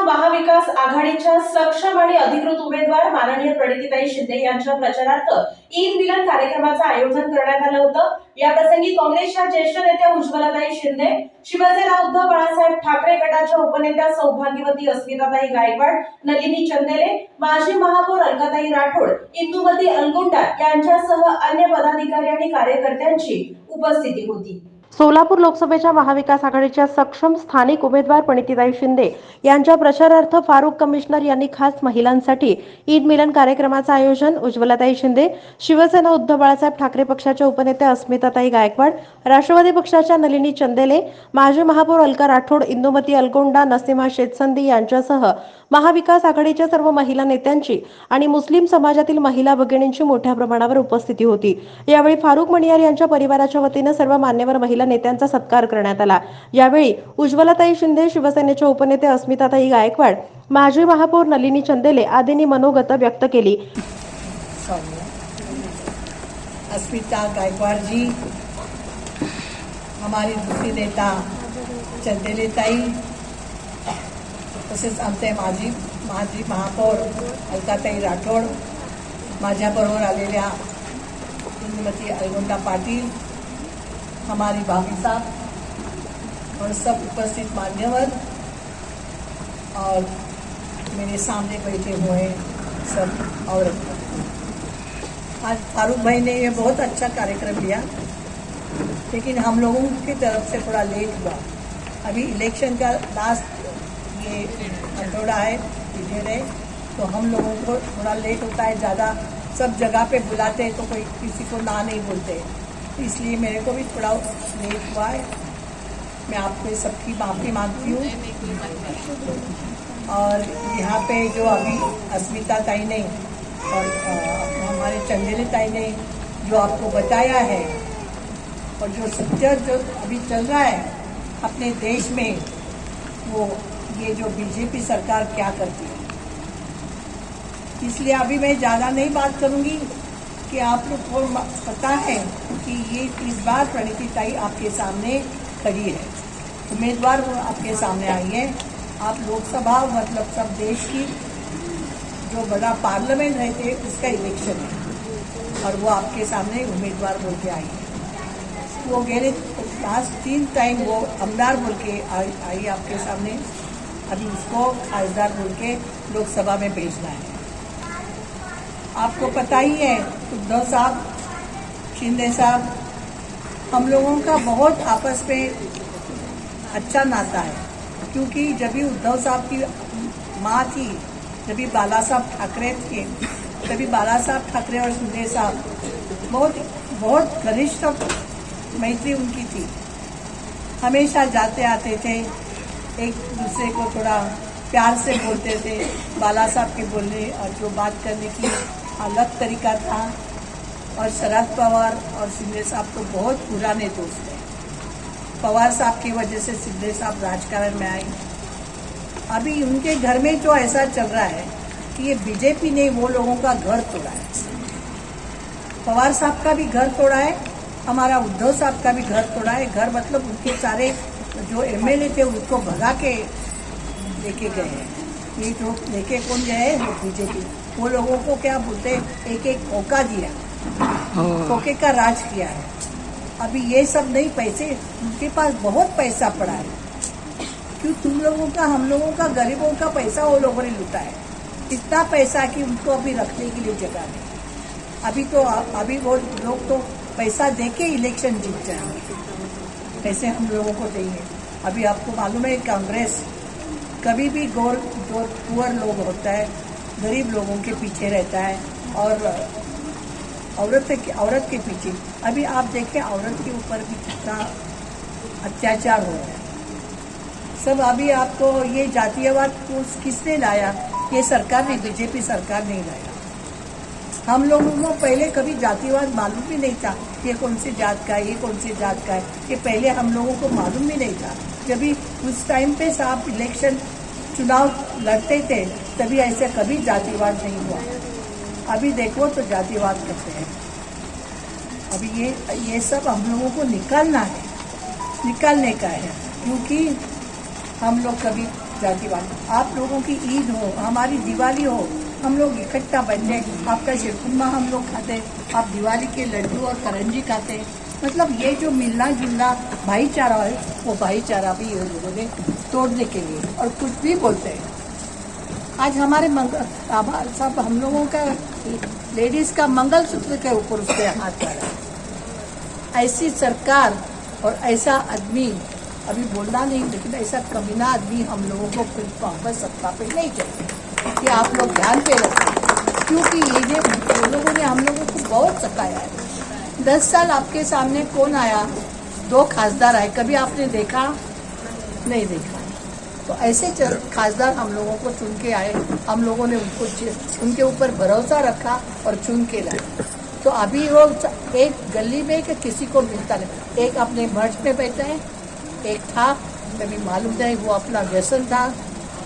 महाविकास आघाडीच्या सक्षम आणि अधिकृत उमेदवार माननीय प्रणितीताई शिंदे यांच्या प्रचारार्थ ईद मिलन कार्यक्रमाचं आयोजन करण्यात आलं होतं। या प्रसंगी काँग्रेसच्या ज्येष्ठ नेत्या उज्ज्वलाताई शिंदे, शिवसेना उद्धव बाळासाहेब ठाकरे गटाच्या उपनेत्या सौभाग्यवती अस्मिताताई गायकवाड, नलिनी चंदेले, माजी महापौर अलकाताई राठोड, इंदुमती अलगोंडा यांच्यासह अन्य पदाधिकारी आणि कार्यकर्त्यांची उपस्थिती होती। सोलापूर लोकसभेच्या महाविकास आघाडीच्या सक्षम स्थानिक उमेदवार प्रणितीताई शिंदे यांच्या प्रचारार्थ फारुख कमिशनर यांनी खास महिलांसाठी ईद मिलन कार्यक्रमाचं आयोजन। उज्ज्वलाताई शिंदे, शिवसेना उद्धव बाळासाहेब ठाकरे पक्षाच्या उपनेत्या अस्मिताताई गायकवाड, राष्ट्रवादी पक्षाच्या नलिनी चंदेले, माजी महापौर अलका राठोड, इंदुमती अलगोंडा, नसीमा शेतसंदी यांच्यासह महाविकास आघाडीच्या सर्व महिला नेत्यांची आणि मुस्लिम समाजातील महिला भगिनींची मोठ्या प्रमाणावर उपस्थिती होती। यावेळी फारुख मणियार यांच्या परिवाराच्या वतीने सर्व मान्यवर महिला नेत्यांचा सत्कार करण्यात आला। यावेळी उज्ज्वलाताई शिंदे, शिवसेनेच्या उपनेते अस्मिताताई गायकवाड, माजी महापौर नलिनी चंदेले आदींनी मनोगत व्यक्त केली। अस्मिता गायकवाड जी, हमारी दूसरी नेता चंदेले ताई, तसेच आमचे माजी महापौर अलकाताई राठोड, माझ्याबरोबर आलेल्या इंदुमती अलगोंडा पाटील, हमारी भाभी साहब और सब उपस्थित मान्यवर और मेरे सामने बैठे हुए सब औरत। आज फारूक भाई ने ये बहुत अच्छा कार्यक्रम लिया, लेकिन हम लोगों की तरफ से थोड़ा लेट हुआ। अभी इलेक्शन का लास्ट ये हथौड़ा है, पीरियड है, तो हम लोगों को थोड़ा लेट होता है। ज़्यादा सब जगह पे बुलाते हैं तो कोई किसी को ना नहीं बोलते, इसलिए मेरे को भी थोड़ा लेट हुआ है। मैं आपको सबकी माफ़ी मांगती हूँ। और यहाँ पे जो अभी अस्मिता ताई ने और हमारे चंदेले ताई ने जो आपको बताया है, और जो सत्य जो अभी चल रहा है अपने देश में, वो ये जो बीजेपी सरकार क्या करती है, इसलिए अभी मैं ज़्यादा नहीं बात करूँगी कि आप लोग को पता है कि ये इस बार प्रणितीताई आपके सामने खड़ी है, उम्मीदवार वो आपके सामने आई है। आप लोकसभा मतलब सब देश की जो बड़ा पार्लियामेंट रहते उसका इलेक्शन है, और वो आपके सामने उम्मीदवार बोल के आई है। वो गए लास्ट 3 टाइम वो आमदार बोल के आई आपके सामने, अभी उसको खासदार बोल के लोकसभा में भेजना है। आपको पता ही है उद्धव साहब, शिंदे साहब, हम लोगों का बहुत आपस में अच्छा नाता है, क्योंकि जब भी उद्धव साहब की माँ थी, जब भी बाला साहब ठाकरे थे, तभी बाला साहब ठाकरे और शिंदे साहब बहुत घनिष्ठ मैत्री उनकी थी। हमेशा जाते आते थे, एक दूसरे को थोड़ा प्यार से बोलते थे। बाला साहब के बोलने और जो बात करने की अलग तरीका था। और शरद पवार और शिंदे साहब तो बहुत पुराने दोस्त हैं। पवार साहब की वजह से शिंदे साहब राजकारण में आए। अभी उनके घर में जो ऐसा चल रहा है कि ये बीजेपी ने वो लोगों का घर तोड़ा है। पवार साहब का भी घर तोड़ा है, हमारा उद्धव साहब का भी घर तोड़ा है। घर मतलब उनके सारे जो एमएलए थे उनको भगा के लेके गए हैं। ये जो लेके कौन गए हैं, वो बीजेपी। वो लोगों को क्या बोलते हैं, एक खोखा दिया, खोखे का राज किया है। अभी ये सब नहीं, पैसे उनके पास बहुत पैसा पड़ा है। क्यों तुम लोगों का, हम लोगों का, गरीबों का पैसा वो लोगों ने लूटा है। इतना पैसा कि उनको अभी रखने के लिए जगह नहीं। अभी वो लोग तो पैसा देके इलेक्शन जीत जाएंगे, पैसे हम लोगों को देंगे। अभी आपको मालूम है कांग्रेस कभी भी जो पुअर लोग होता है, गरीब लोगों के पीछे रहता है, और औरत के पीछे। अभी आप देखें औरत के ऊपर भी कितना अत्याचार हो रहा है सब। अभी आपको ये जातीयवाद को किसने लाया, ये सरकार ने, बीजेपी सरकार नहीं लाया। हम लोगों को पहले कभी जातिवाद मालूम भी नहीं था, ये कौन सी जात का है, ये कौन सी जात का है, ये पहले हम लोगों को मालूम भी नहीं था। जब भी उस टाइम पे साहब इलेक्शन चुनाव लड़ते थे, तभी ऐसे कभी जातिवाद नहीं हुआ। अभी देखो तो जातिवाद करते हैं। अभी ये सब हम लोगों को निकालना है, निकालने का है, क्योंकि हम लोग कभी जातिवाद। आप लोगों की ईद हो, हमारी दिवाली हो, हम लोग इकट्ठा बैठे, आपका शिरकुरमा हम लोग खाते, आप दिवाली के लड्डू और करंजी खाते। मतलब ये जो मिलना जुलना भाईचारा है, वो भाईचारा भी ये लोगों ने तोड़ने के लिए और कुछ भी बोलते हैं। आज हमारे सब हम लोगों का लेडीज का मंगलसूत्र के ऊपर उसके हाथ पड़ा है। ऐसी सरकार और ऐसा आदमी, अभी बोलना नहीं, लेकिन ऐसा कमीना आदमी हम लोगों को फिर वापस सत्ता पे नहीं चाहिए। ये आप लोग ध्यान पे रखें, क्योंकि ये लोगों ने हम लोगों को बहुत सताया है। 10 साल आपके सामने कौन आया? 2 खासदार आए, कभी आपने देखा? नहीं देखा। तो ऐसे खासदार हम लोगों को चुन के आए, हम लोगों ने उनके ऊपर भरोसा रखा और चुन के लाए। तो अभी वो एक गली में कि किसी को मिलता नहीं। एक अपने मर्ज में बैठा है, एक था कभी मालूम नहीं, वो अपना व्यसन था,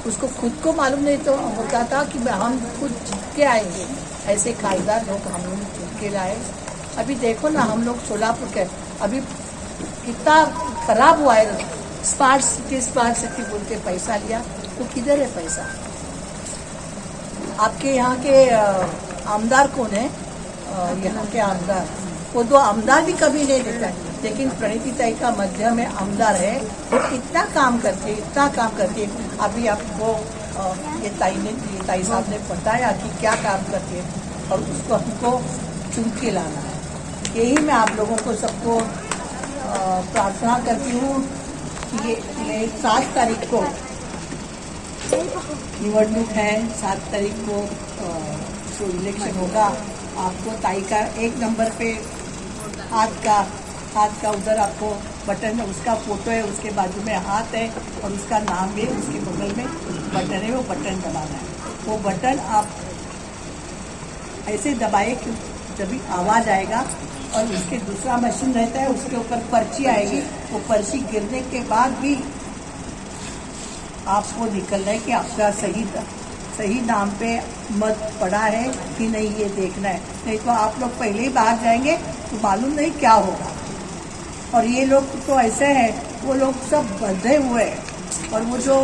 उसको खुद को मालूम नहीं तो होता था कि हम खुद जीत के आएंगे। ऐसे खासदार लोग हम लोग चुन के लाए। अभी देखो ना, हम लोग सोलापुर के अभी कितना खराब हुआ है। स्मार्ट सिटी बोल के पैसा लिया, तो किधर है पैसा? आपके यहाँ के आमदार कौन है? यहाँ के आमदार, वो 2 आमदार भी कभी नहीं देता है। लेकिन प्रणीति ताई का मध्य में आमदार है, वो इतना काम करती है। अभी आपको ये ताई साहब ने बताया कि क्या काम करती है, और उसको हमको चुन के लाना है। यही मैं आप लोगों को सबको प्रार्थना करती हूँ कि ये 7 तारीख को निवडणूक है, 7 तारीख को जो इलेक्शन होगा, आपको ताई का 1 नंबर पे हाथ का उधर आपको बटन, उसका फोटो है, उसके बाजू में हाथ है और उसका नाम भी है, उसके बगल में बटन है, वो बटन दबाना है। वो बटन आप ऐसे दबाए कि जब भी आवाज़ आएगा, और उसके दूसरा मशीन रहता है, उसके ऊपर पर्ची आएगी। वो पर्ची गिरने के बाद भी आपको निकलना है कि आपका सही नाम पे मत पड़ा है कि नहीं, ये देखना है। नहीं तो आप लोग पहले ही बाहर जाएंगे तो मालूम नहीं क्या होगा। और ये लोग तो ऐसे हैं, वो लोग सब बंधे हुए हैं, और वो जो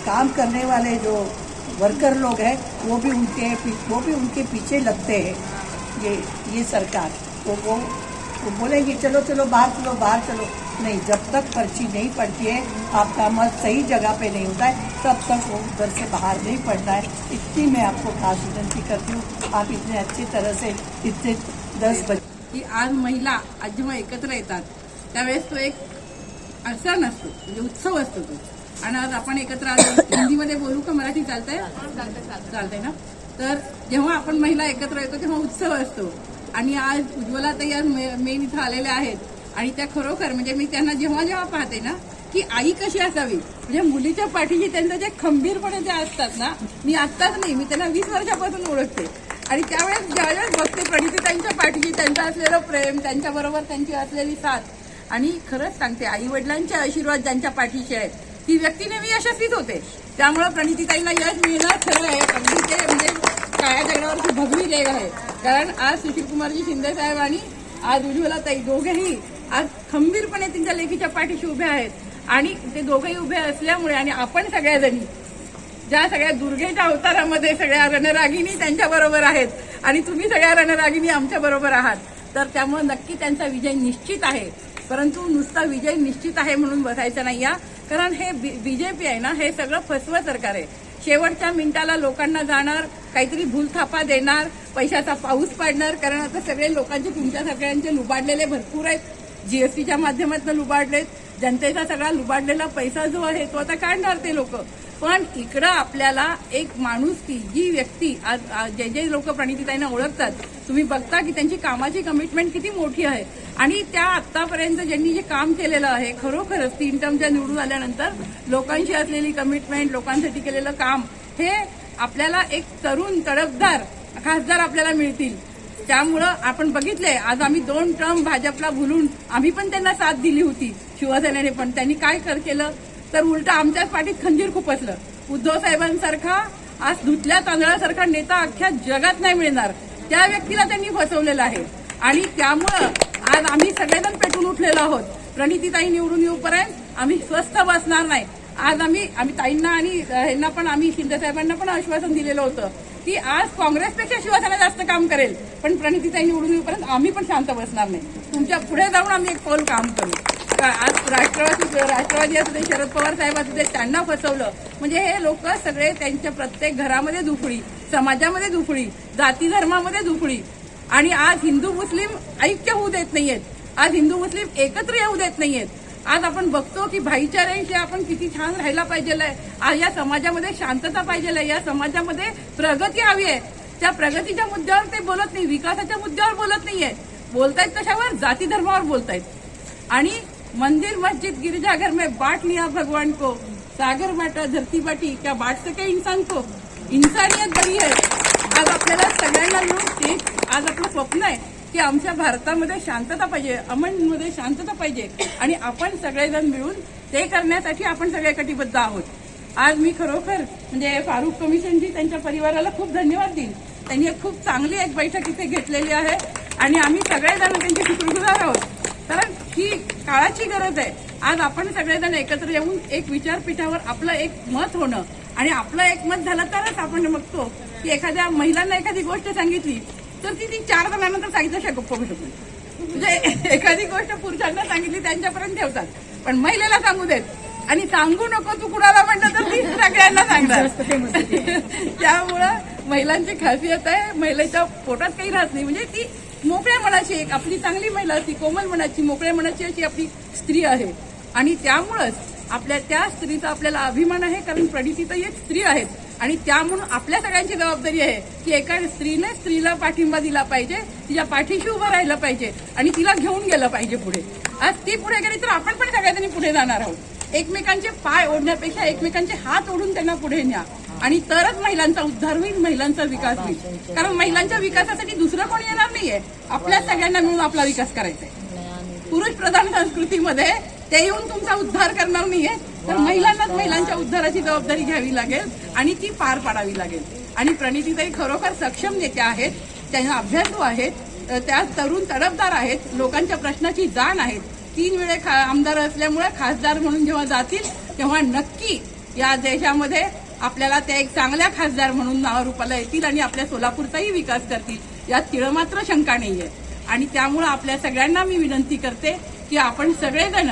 काम करने वाले जो वर्कर लोग हैं, वो भी उनके पीछे लगते हैं। ये सरकार तो वो बोलेंगे चलो बाहर चलो। नहीं, जब तक पर्ची नहीं पड़ती है, आपका मत सही जगह पे नहीं होता है, तब तक वो घर से बाहर नहीं पड़ता है। इतनी मैं आपको खास विनंती करती हूँ। आप इतने अच्छी तरह से इतने 10 बजे की आज महिला आज जेव्हा एकत्र येतात त्यावेळेस तो एक सण असतो, म्हणजे उत्सव असतो तो। आणि आज आपण एकत्र आलो, हिंदीमध्ये बोलू का मराठी चालतंय? चालतंय ना? तर जेव्हा आपण महिला एकत्र येतो तेव्हा उत्सव असतो। आणि आज उज्ज्वलाताई आज मेन इथं आलेल्या आहेत, आणि त्या खरोखर म्हणजे मी त्यांना जेव्हा पाहते ना, की आई कशी असावी, म्हणजे मुलीच्या पाठीशी त्यांचं जे खंबीरपणे जे असतात ना, मी आत्ताच नाही, मी त्यांना 20 वर्षापासून ओळखते। आणि त्यावेळेस ज्यावेळेस बघते प्रणितीताईंच्या पाठीशी त्यांचं असलेलं प्रेम, त्यांच्याबरोबर त्यांची असलेली साथ, आणि खरंच सांगते, आई वडिलांचे आशीर्वाद ज्यांच्या पाठीशी आहेत ती व्यक्ती नेहमी यशस्वीच होते। त्यामुळे प्रणितीताईंना यश मिळणं खरं आहे, अगदी ते म्हणजे काळ्या दगडावरची भगवी रेग आहे। कारण आज सुशीलकुमारजी शिंदे साहेब आणि आज उज्ज्वलाताई दोघेही आज खंबीरपणे त्यांच्या लेकीच्या पाठीशी उभे आहेत, आणि ते दोघेही उभे असल्यामुळे, आणि आपण सगळ्याजणी ज्या सगळ्या दुर्गेच्या अवतारामध्ये सगळ्या रणरागिणी त्यांच्या बरोबर आहेत, आणि तुम्ही सगळ्या रणरागिणी आमच्या बरोबर आहात, तर त्यामुळे नक्की त्यांचा विजय निश्चित आहे। परंतु नुसता विजय निश्चित आहे म्हणून बसायचं नाही, कारण हे बीजेपी आहे ना, हे सगळं फसवं सरकार आहे। शेवटच्या मिनिटाला लोकांना जाणार, काहीतरी भूलथापा देणार, पैशाचा पाऊस पाडणार। कारण आता सगळे लोकांचे, तुमच्या सगळ्यांचे लुबाडलेले भरपूर आहेत, जीएसटीच्या माध्यमातून लुबाडलेत, जनतेचा सगळा लुबाडलेला पैसा जो आहे तो आता काढणार ते लोक। पण इकडं आपल्याला एक माणूस की जी व्यक्ती आज जे लोक प्रणितीताईंना ओळखतात, तुम्ही बघता की त्यांची कामाची कमिटमेंट किती मोठी आहे, आणि त्या आतापर्यंत ज्यांनी जे काम केलेलं आहे, खरोखरच 3 टर्मच्या निवडून आल्यानंतर लोकांशी असलेली कमिटमेंट, लोकांसाठी केलेलं काम, हे आपल्याला एक तरुण तडफदार खासदार आपल्याला मिळतील। त्यामुळं आपण बघितले, आज आम्ही 2 टर्म भाजपला भुलून आम्ही पण त्यांना साथ दिली होती, शिवसेनेने पण। त्यांनी काय केलं तर उलट आमच्याच पाठीत खंजीर खुपसलं। उद्धव साहेबांसारखा आज धुतल्या तांदळासारखा नेता अख्ख्या जगात नाही मिळणार, त्या व्यक्तीला त्यांनी फसवलेलं आहे। आणि त्यामुळं आज आम्ही सगळेजण पेटून उठलेलो आहोत। प्रणितीताई निवडून येऊपर्यंत आम्ही स्वस्थ बसणार नाही। आज आम्ही ताईंना आणि ह्यांना पण आम्ही शिंदे साहेबांना पण आश्वासन दिलेलं होतं की आज काँग्रेसपेक्षा शिवसेना जास्त काम करेल, पण प्रणितीताई निवडून येईपर्यंत आम्ही पण शांत बसणार नाही. तुमच्या पुढे जाऊन आम्ही एक पाऊल काम करू. आज राष्ट्रवादी असू दे, शरद पवार साहेब असू दे, त्यांना फसवलं म्हणजे हे लोक सगळे त्यांच्या प्रत्येक घरामध्ये दुफळी, समाजामध्ये दुफळी, जाती धर्मामध्ये दुफळी आणि आज हिंदू मुस्लिम ऐक्य होऊ देत नाहीयेत. आज हिंदू मुस्लिम एकत्र येऊ देत नाहीयेत. आज आपण बघतो की भाईचाऱ्याशी आपण किती छान राहायला पाहिजे. आज या समाजामध्ये शांतता पाहिजे, या समाजामध्ये प्रगती हवी आहे. त्या प्रगतीच्या मुद्द्यावर ते बोलत नाही, विकासाच्या मुद्द्यावर बोलत नाहीये. बोलतायत कशावर? जाती धर्मावर बोलतायत. आणि मंदिर मस्जिद गिरजाघर में बांट लिया भगवान को, सागर बांटा धरती बाटी, क्या बांट सके इंसान को? इंसानियत बरी आहे. आज आपल्याला सगळ्यांना मिळून आज आपलं स्वप्न आहे की आमच्या भारतामध्ये शांतता पाहिजे, अमनमध्ये शांतता पाहिजे आणि आपण सगळेजण मिळून ते करण्यासाठी आपण सगळे कटिबद्ध आहोत. आज मी खरोखर म्हणजे फारुक कमिशनची त्यांच्या परिवाराला खूप धन्यवाद देईन. त्यांनी एक खूप चांगली एक बैठक इथे घेतलेली आहे आणि आम्ही सगळेजण त्यांचे शुक्रगुजार आहोत. कारण ही काळाची गरज आहे. आज आपण सगळेजण एकत्र येऊन एक विचारपीठावर आपलं एक मत होणं आणि आपलं एक मत झालं तरच आपण बघतो की एखाद्या महिलांना एखादी गोष्ट सांगितली तर ती 4 जणांना सांगितल्याशिवाय गप्प भेटत नाही. म्हणजे एखादी गोष्ट पुरुषांना सांगितली त्यांच्यापर्यंत ठेवतात, पण महिलेला सांगू देत आणि सांगू नको तू कुणाला म्हणलं तर ती सगळ्यांना सांगणार. त्यामुळं महिलांची खासियत आहे, महिलेच्या पोटात काही राहत नाही. म्हणजे ती मोकळ्या मनाची एक आपली चांगली महिला असती, कोमल मनाची, मोकळ्या मनाची अशी आपली स्त्री आहे आणि त्यामुळंच आपल्या त्या स्त्रीचा आपल्याला अभिमान आहे. कारण प्रणितीताई एक स्त्री आहेत आणि त्यामुळे आपल्या सगळ्यांची जबाबदारी आहे की एका स्त्रीने स्त्रीला पाठिंबा दिला पाहिजे, तिच्या पाठीशी उभं राहिलं पाहिजे आणि तिला घेऊन गेलं पाहिजे पुढे. आज ती पुढे गेली तर आपण पण सगळ्यांनी पुढे जाणार आहोत. एकमेकांचे पाय ओढण्यापेक्षा एकमेकांचे हात ओढून त्यांना पुढे न्या आणि तरच महिलांचा उद्धार होईल, महिलांचा विकास होईल. कारण महिलांच्या विकासासाठी दुसरं कोणी येणार नाहीये, आपल्या सगळ्यांना मिळून आपला विकास करायचा आहे. पुरुष प्रधान संस्कृतीमध्ये ते येऊन तुमचा उद्धार करणार नाहीये, तर महिलांनाच महिलांच्या उद्धाराची जबाबदारी घ्यावी लागेल आणि ती पार पाडावी लागेल. आणि प्रणितीताई खरोखर सक्षम नेत्या आहेत, त्यांना अभ्यासू आहेत, त्या तरुण तडफदार आहेत, लोकांच्या प्रश्नाची जाण आहेत. 3 वेळे आमदार असल्यामुळे खासदार म्हणून जेव्हा जातील तेव्हा नक्की या देशामध्ये आपल्याला त्या एक चांगल्या खासदार म्हणून नावारूपाला येतील आणि आपल्या सोलापूरचाही विकास करतील, यात तिळमात्र शंका नाहीये. आणि त्यामुळे आपल्या सगळ्यांना मी विनंती करते की आपण सगळेजण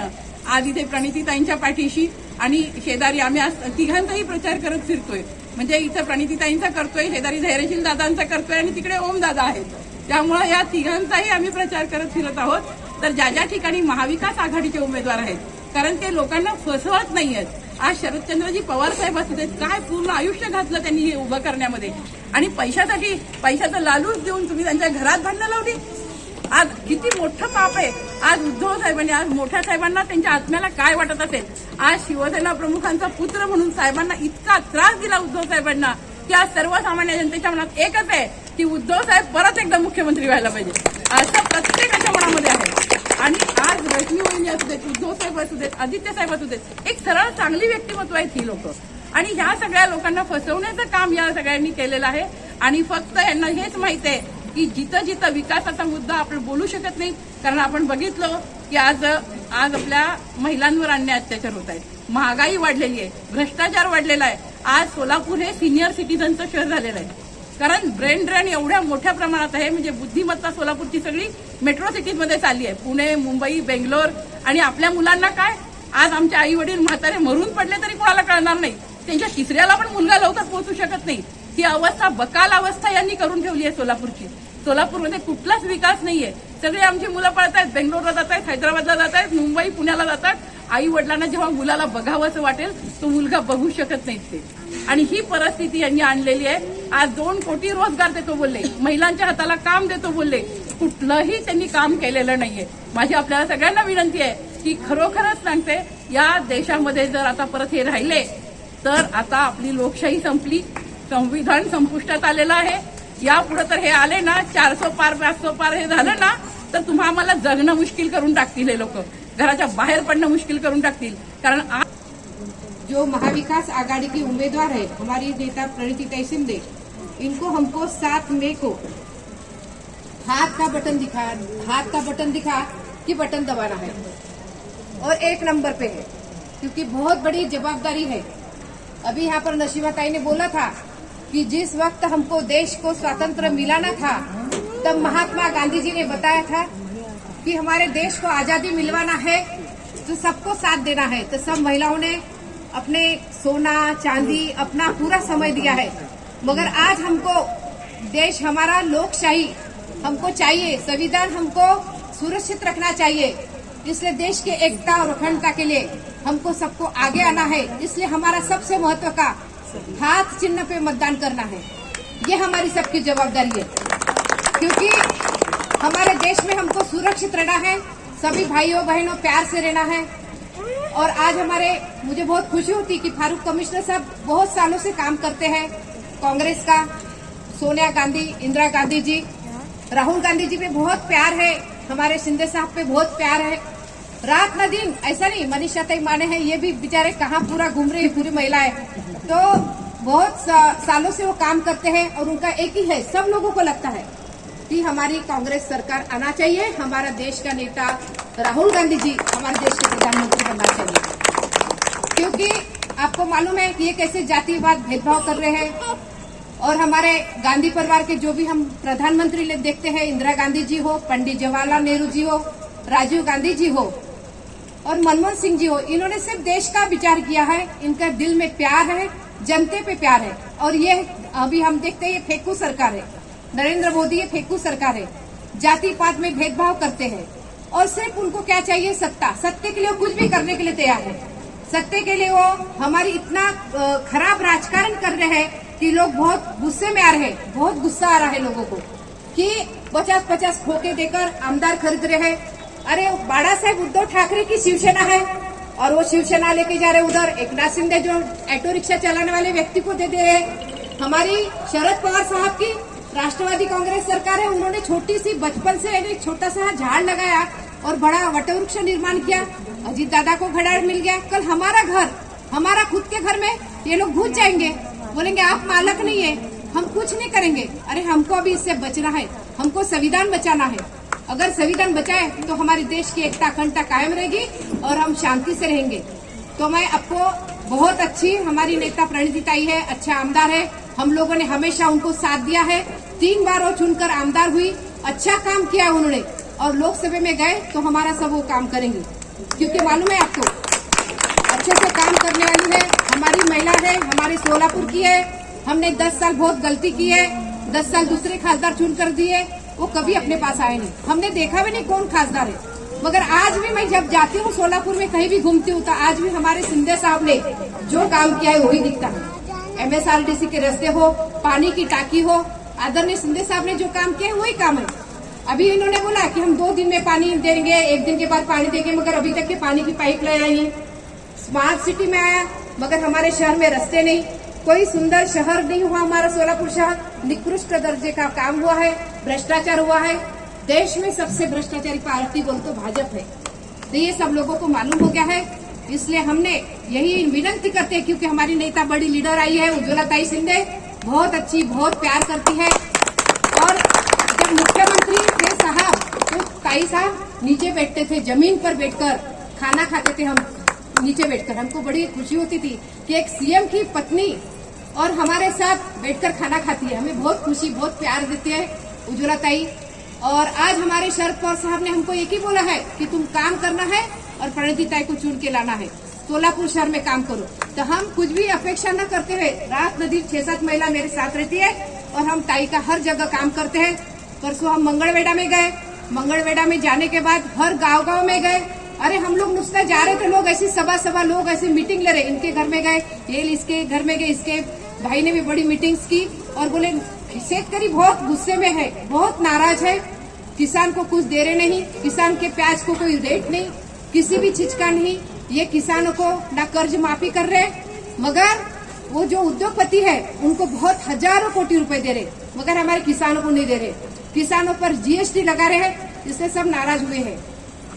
आज इथे प्रणितीताईंच्या पाठीशी आणि शेजारी आम्ही आज तिघांचाही प्रचार करत फिरतोय. म्हणजे इथं प्रणितीताईंचा करतोय, शेजारी धैर्यशील दादांचा करतोय आणि तिकडे ओम दादा आहेत. त्यामुळे या तिघांचाही आम्ही प्रचार करत फिरत आहोत. तर ज्या ज्या ठिकाणी महाविकास आघाडीचे उमेदवार आहेत, कारण ते लोकांना फसवत नाहीयेत. आज शरदचंद्रजी पवार साहेब असू देत, काय पूर्ण आयुष्य घातलं त्यांनी हे उभं करण्यामध्ये आणि पैशाचं लालूच देऊन तुम्ही त्यांच्या घरात भांडणं लावली. आज किती मोठं पाप आहे. आज उद्धव साहेबांनी, आज मोठ्या साहेबांना त्यांच्या आत्म्याला काय वाटत असेल. आज शिवसेना प्रमुखांचा पुत्र म्हणून साहेबांना इतका त्रास दिला उद्धव साहेबांना की आज सर्वसामान्य जनतेच्या मनात एकच आहे की उद्धव साहेब परत एकदा मुख्यमंत्री व्हायला पाहिजे, असं प्रत्येकाच्या मनामध्ये आहे. आणि आज रश्मी वहिनी असू देत, उद्धव साहेब असू देत, आदित्य साहेब असू देत, एक सरळ चांगली व्यक्तिमत्व आहेत ही लोक. आणि ह्या सगळ्या लोकांना फसवण्याचं काम या सगळ्यांनी केलेलं आहे. आणि फक्त यांना हेच माहित आहे की जिथं जिथं विकासाचा मुद्दा आपण बोलू शकत नाही, कारण आपण बघितलं की आज आपल्या महिलांवर अन्याय अत्याचार होत आहेत, महागाई वाढलेली आहे, भ्रष्टाचार वाढलेला आहे. आज सोलापूर हे सिनियर सिटीजनचं शहर झालेलं आहे. कारण ब्रेन ड्रेन एवढ्या मोठ्या प्रमाणात आहे. म्हणजे बुद्धिमत्ता सोलापूरची सगळी मेट्रो सिटीजमध्ये चालली आहे, पुणे, मुंबई, बेंगलोर. आणि आपल्या मुलांना काय, आज आमचे आई वडील म्हातारे मरून पडले तरी कोणाला कळणार नाही, त्यांच्या 3ऱ्याला पण मुलगा लवकर पोहोचू शकत नाही. ही अवस्था, बकाल अवस्था यांनी करून ठेवली आहे सोलापूरची. सोलापूरमध्ये कुठलाच विकास नाहीये. सगळे आमची मुलं पळत आहेत, बेंगलोरला जात आहेत, हैदराबादला जात आहेत, मुंबई, पुण्याला जातात. आई वडिलांना जेव्हा मुलाला बघावंसं वाटेल तो मुलगा बघू शकत नाहीत ते. आणि ही परिस्थिती यांनी आणलेली आहे. आज 2 कोटी रोजगार देतो बोलले, महिलांच्या हाताला काम देतो बोलले, कुठलंही त्यांनी काम केलेलं नाहीये. माझी आपल्याला सगळ्यांना विनंती आहे की खरोखरच सांगते, या देशामध्ये जर आता परत हे राहिले तर आता आपली लोकशाही संपली, संविधान संपुष्टात आलेलं आहे. यापुढे तर हे आले ना 400 पार 500 पार हे झालं ना तर तुम्हा आम्हाला जगणं मुश्किल करून टाकतील. हे लोक घराच्या बाहेर पडणं मुश्किल करून टाकतील. कारण जो महाविकास आघाड़ी की उम्मीदवार है हमारी नेता प्रणितीताई शिंदे, इनको हमको 7 मई को हाथ का बटन दिखा कि बटन दबाना है और 1 नंबर पे है. क्योंकि बहुत बड़ी जवाबदारी है। अभी यहाँ पर नसीमा ताई ने बोला था कि जिस वक्त हमको देश को स्वातंत्र मिलाना था, तब महात्मा गांधी जी ने बताया था कि हमारे देश को आजादी मिलवाना है तो सबको साथ देना है। तो सब महिलाओं ने अपने सोना चांदी अपना पूरा समय दिया है। मगर आज हमको देश हमारा लोकशाही हमको चाहिए, संविधान हमको सुरक्षित रखना चाहिए। इसलिए देश के एकता और अखंडता के लिए हमको सबको आगे आना है। इसलिए हमारा सबसे महत्व का हाथ चिन्ह पे मतदान करना है। ये हमारी सबकी जवाबदारी है, क्योंकि हमारे देश में हमको सुरक्षित रहना है, सभी भाइयों बहनों प्यार से रहना है। और आज मुझे बहुत खुशी होती कि फारूक कमिश्नर साहब बहुत सालों से काम करते हैं कांग्रेस का। सोनिया गांधी, इंदिरा गांधी जी, राहुल गांधी जी पे बहुत प्यार है, हमारे शिंदे साहब पे बहुत प्यार है। रात न दिन ऐसा नहीं, मनीषा ताई माने हैं, ये भी बेचारे कहाँ पूरा घूम रही पूरी महिलाएं। तो बहुत सालों से वो काम करते हैं और उनका एक ही है, सब लोगों को लगता है कि हमारी कांग्रेस सरकार आना चाहिए, हमारा देश का नेता राहुल गांधी जी हमारे देश के प्रधानमंत्री बनना चाहिए। क्योंकि आपको मालूम है कि ये कैसे जातिवाद भेदभाव कर रहे हैं। और हमारे गांधी परिवार के जो भी हम प्रधानमंत्री देखते हैं, इंदिरा गांधी जी हो, पंडित जवाहरलाल नेहरू जी हो, राजीव गांधी जी हो और मनमोहन सिंह जी हो, इन्होंने सिर्फ देश का विचार किया है। इनका दिल में प्यार है, जनते पे प्यार है। और ये अभी हम देखते हैं, ये फेंकू सरकार है, नरेंद्र मोदी ये फेंकू सरकार है, जाति पात में भेदभाव करते हैं। और सिर्फ उनको क्या चाहिए? सत्ता। सत्ते के लिए वो कुछ भी करने के लिए तैयार है। सत्ते के लिए वो हमारी इतना खराब राजकारण कर रहे हैं कि लोग बहुत गुस्से में आ रहे हैं, बहुत गुस्सा आ रहा है लोगों को कि 50-50 खोके देकर आमदार खरीद रहे हैं। अरे बाड़ा साहेब उद्धव ठाकरे की शिवसेना है और वो शिवसेना लेके जा रहे उधर। एकनाथ शिंदे जो ऑटो रिक्शा चलाने वाले व्यक्ति को दे रहे हैं। हमारी शरद पवार साहब की राष्ट्रवादी कांग्रेस सरकार है, उन्होंने छोटी सी बचपन से एक छोटा सा झाड़ लगाया और बड़ा वटवृक्ष निर्माण किया। अजीत दादा को घड़ा मिल गया। कल हमारा घर, हमारा खुद के घर में ये लोग घुस जाएंगे, बोलेंगे आप मालक नहीं है, हम कुछ नहीं करेंगे। अरे हमको अभी इससे बचना है, हमको संविधान बचाना है। अगर संविधान बचाए तो हमारे देश की एकता अखंडता कायम रहेगी और हम शांति से रहेंगे। तो मैं आपको बहुत अच्छी हमारी नेता प्रणीति ताई है, अच्छा आमदार है, हम लोगों ने हमेशा उनको साथ दिया है। 3 बार वो चुनकर आमदार हुई, अच्छा काम किया उन्होंने और लोकसभा में गए तो हमारा सब वो काम करेंगे, क्योंकि मालूम है आपको अच्छे से काम करने वाली है, हमारी महिला है, हमारे सोलापुर की है। हमने 10 साल बहुत गलती की है, 10 साल दूसरे खासदार चुन कर दिए, वो कभी अपने पास आए नहीं, हमने देखा भी नहीं कौन खासदार है। मगर आज भी मैं जब जाती हूँ सोलापुर में कहीं भी घूमती हूँ तो आज भी हमारे शिंदे साहब ने जो काम किया है वही दिखता है। MSRDC के रास्ते हो, पानी की टाकी हो, आदरणीय शिंदे साहब ने जो काम किया है वही काम है। अभी इन्होंने बोला कि हम 2 दिन में पानी देंगे, 1 दिन के बाद पानी देंगे, मगर अभी तक के पानी की पाइप लाइन आई है। स्मार्ट सिटी में आया मगर हमारे शहर में रास्ते नहीं, कोई सुंदर शहर नहीं हुआ हमारा सोलापुर शहर। निकृष्ट दर्जे का काम हुआ है, भ्रष्टाचार हुआ है। देश में सबसे भ्रष्टाचारी पार्टी बोल तो भाजपा है, तो ये सब लोगों को मालूम हो गया है। इसलिए हमने यही विनती करते हैं, क्योंकि हमारी नेता बड़ी लीडर आई है उज्ज्वला ताई शिंदे, बहुत अच्छी, बहुत प्यार करती है। और जब मुख्यमंत्री थे साहब तो ताई साहब नीचे बैठते थे, जमीन पर बैठकर खाना खाते थे। हम नीचे बैठकर, हमको बड़ी खुशी होती थी कि एक CM की पत्नी और हमारे साथ बैठकर खाना खाती है। हमें बहुत खुशी, बहुत प्यार देते हैं उज्ज्वला ताई। और आज हमारे शरद पवार साहब ने हमको एक ही बोला है कि तुम काम करना है और प्रणीति ताई को चुन के लाना है, सोलापुर शहर में काम करो। तो हम कुछ भी अपेक्षा न करते हुए रात न दिन 6-7 महिला मेरे साथ रहती है और हम ताई का हर जगह काम करते हैं। परसों हम मंगलवेढ़ा में गए, मंगलवेढ़ा में जाने के बाद हर गाँव में गए। अरे हम लोग नुस्खा जा रहे थे, लोग ऐसी सभा लोग ऐसे मीटिंग ले रहे, इनके घर में गए, ये इसके घर में गए, इसके भाई ने भी बड़ी मीटिंग्स की और बोले शेतकरी बहुत गुस्से में है, बहुत नाराज है, किसान को कुछ दे रहे नहीं, किसान के प्याज को कोई रेट नहीं, किसी भी चीज का नहीं, ये किसानों को ना कर्ज माफी कर रहे, मगर वो जो उद्योगपति है उनको बहुत हजारों कोटि रुपए दे रहे, मगर हमारे किसानों को नहीं दे रहे। किसानों पर GST लगा रहे हैं, इससे सब नाराज हुए हैं।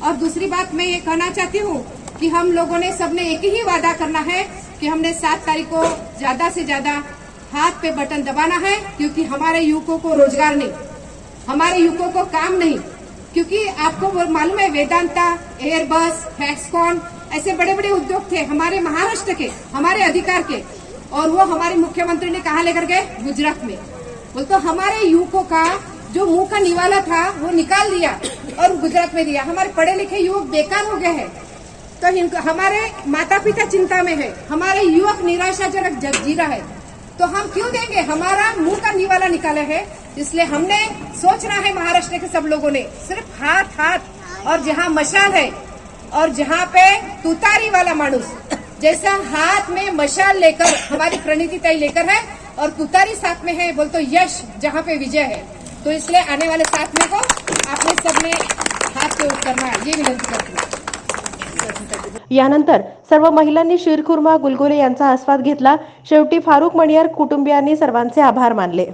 और दूसरी बात मैं ये कहना चाहती हूँ कि हम लोगों ने सबने एक ही वादा करना है कि हमने 7 तारीख को ज्यादा से ज्यादा हाथ पे बटन दबाना है, क्योंकि हमारे युवकों को रोजगार नहीं, हमारे युवकों को काम नहीं। क्योंकि आपको मालूम है वेदांता, एयरबस, फैक्सकॉन ऐसे बड़े बड़े उद्योग थे हमारे महाराष्ट्र के, हमारे अधिकार के, और वो हमारे मुख्यमंत्री ने कहा लेकर गए गुजरात में। बोल तो हमारे युवकों का जो मुंह का निवाला था वो निकाल दिया और गुजरात में दिया। हमारे पढ़े लिखे युवक बेकार हो गए हैं, तो हमारे माता पिता चिंता में है, हमारे युवक निराशाजनक जी रहा है, तो हम क्यों देंगे? हमारा मुंह का निवाला निकाला है, इसलिए हमने सोचना है महाराष्ट्र के सब लोगों ने सिर्फ हाथ और जहाँ मशाल है और जहाँ पे तुतारी वाला मानुस जैसा हाथ में मशाल लेकर हमारी प्रणीति ताई लेकर है और तुतारी साथ में है, बोल तो यश जहाँ पे विजय है। तो इसलिए आने वाले 7 मई को आपने सबने हाथ के ऊपर करना, ये विनंती करती हूँ। यानंतर सर्व महिलांनी शिरखुर्मा गुलगुले यांचा आस्वाद घेतला। शेवटी फारुक मणियार कुटुंबियांनी सर्वांचे आभार मानले।